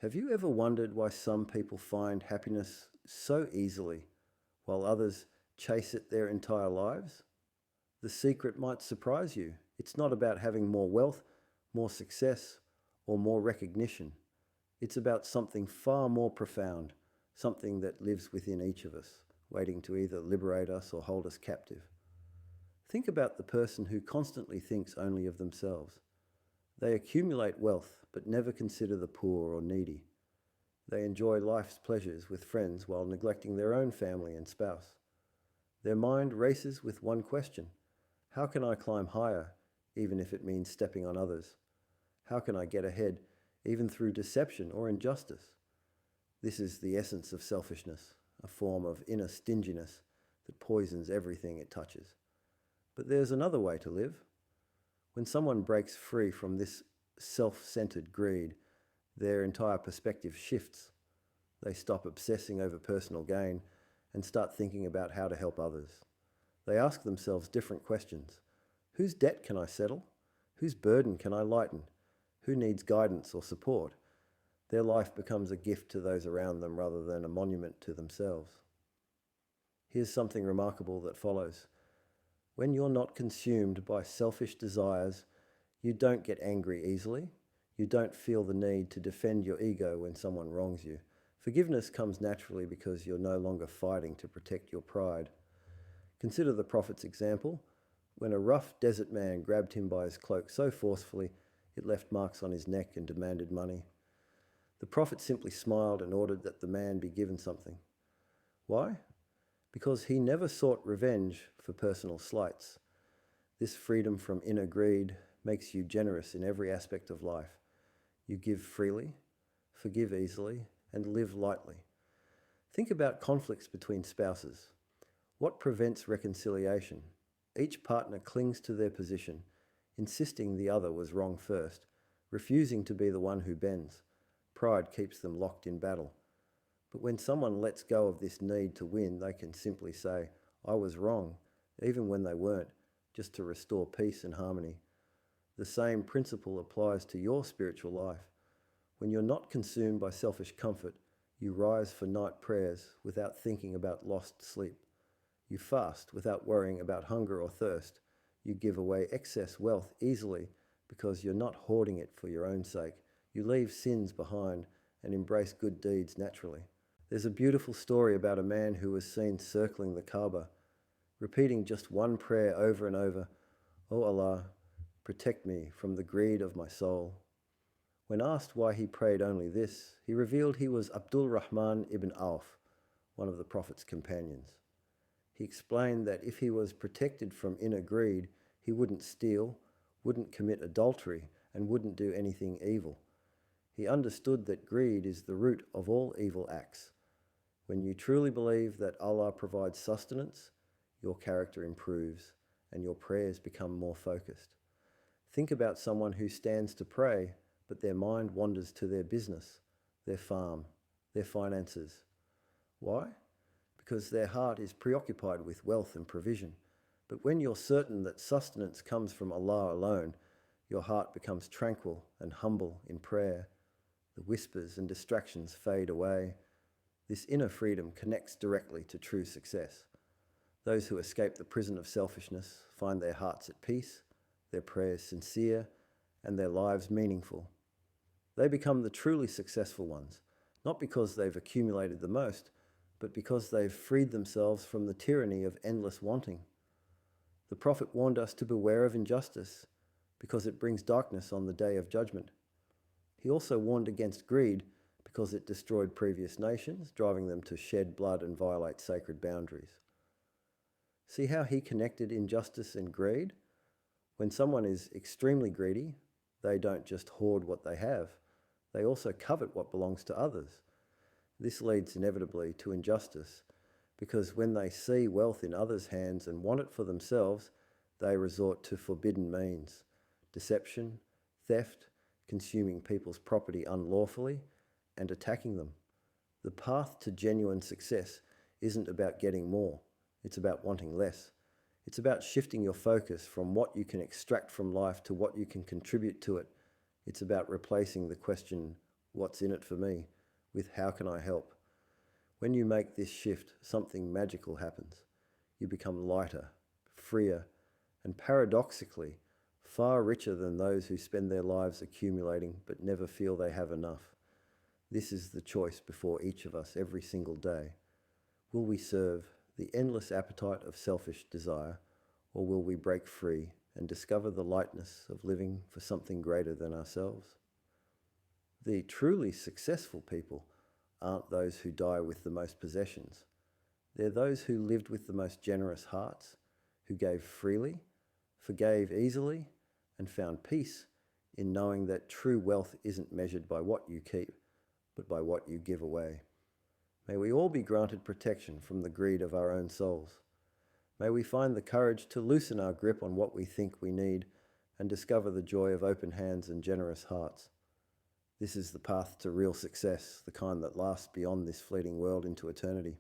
Have you ever wondered why some people find happiness so easily while others chase it their entire lives? The secret might surprise you. It's not about having more wealth, more success, or more recognition. It's about something far more profound, something that lives within each of us, waiting to either liberate us or hold us captive. Think about the person who constantly thinks only of themselves. They accumulate wealth but never consider the poor or needy. They enjoy life's pleasures with friends while neglecting their own family and spouse. Their mind races with one question: how can I climb higher, even if it means stepping on others? How can I get ahead, even through deception or injustice? This is the essence of selfishness, a form of inner stinginess that poisons everything it touches. But there's another way to live. When someone breaks free from this self-centered greed, their entire perspective shifts. They stop obsessing over personal gain and start thinking about how to help others. They ask themselves different questions. Whose debt can I settle? Whose burden can I lighten? Who needs guidance or support? Their life becomes a gift to those around them rather than a monument to themselves. Here's something remarkable that follows. When you're not consumed by selfish desires, you don't get angry easily. You don't feel the need to defend your ego when someone wrongs you. Forgiveness comes naturally because you're no longer fighting to protect your pride. Consider the Prophet's example. When a rough desert man grabbed him by his cloak so forcefully, it left marks on his neck and demanded money. The Prophet simply smiled and ordered that the man be given something. Why? Because he never sought revenge for personal slights. This freedom from inner greed makes you generous in every aspect of life. You give freely, forgive easily, and live lightly. Think about conflicts between spouses. What prevents reconciliation? Each partner clings to their position, insisting the other was wrong first, refusing to be the one who bends. Pride keeps them locked in battle. But when someone lets go of this need to win, they can simply say, I was wrong, even when they weren't, just to restore peace and harmony. The same principle applies to your spiritual life. When you're not consumed by selfish comfort, you rise for night prayers without thinking about lost sleep. You fast without worrying about hunger or thirst. You give away excess wealth easily because you're not hoarding it for your own sake. You leave sins behind and embrace good deeds naturally. There's a beautiful story about a man who was seen circling the Kaaba, repeating just one prayer over and over: "O Allah, protect me from the greed of my soul." When asked why he prayed only this, he revealed he was Abdul Rahman ibn Awf, one of the Prophet's companions. He explained that if he was protected from inner greed, he wouldn't steal, wouldn't commit adultery, and wouldn't do anything evil. He understood that greed is the root of all evil acts. When you truly believe that Allah provides sustenance, your character improves and your prayers become more focused. Think about someone who stands to pray, but their mind wanders to their business, their farm, their finances. Why? Because their heart is preoccupied with wealth and provision. But when you're certain that sustenance comes from Allah alone, your heart becomes tranquil and humble in prayer. The whispers and distractions fade away. This inner freedom connects directly to true success. Those who escape the prison of selfishness find their hearts at peace, their prayers sincere, and their lives meaningful. They become the truly successful ones, not because they've accumulated the most, but because they've freed themselves from the tyranny of endless wanting. The Prophet warned us to beware of injustice, because it brings darkness on the day of judgment. He also warned against greed, because it destroyed previous nations, driving them to shed blood and violate sacred boundaries. See how he connected injustice and greed? When someone is extremely greedy, they don't just hoard what they have, they also covet what belongs to others. This leads inevitably to injustice, because when they see wealth in others' hands and want it for themselves, they resort to forbidden means: deception, theft, consuming people's property unlawfully, and attacking them. The path to genuine success isn't about getting more, it's about wanting less. It's about shifting your focus from what you can extract from life to what you can contribute to it. It's about replacing the question, what's in it for me with how can I help. When you make this shift, something magical happens. You become lighter, freer, and paradoxically, far richer than those who spend their lives accumulating but never feel they have enough. This is the choice before each of us every single day. Will we serve the endless appetite of selfish desire, or will we break free and discover the lightness of living for something greater than ourselves? The truly successful people aren't those who die with the most possessions. They're those who lived with the most generous hearts, who gave freely, forgave easily, and found peace in knowing that true wealth isn't measured by what you keep, but by what you give away. May we all be granted protection from the greed of our own souls. May we find the courage to loosen our grip on what we think we need and discover the joy of open hands and generous hearts. This is the path to real success, the kind that lasts beyond this fleeting world into eternity.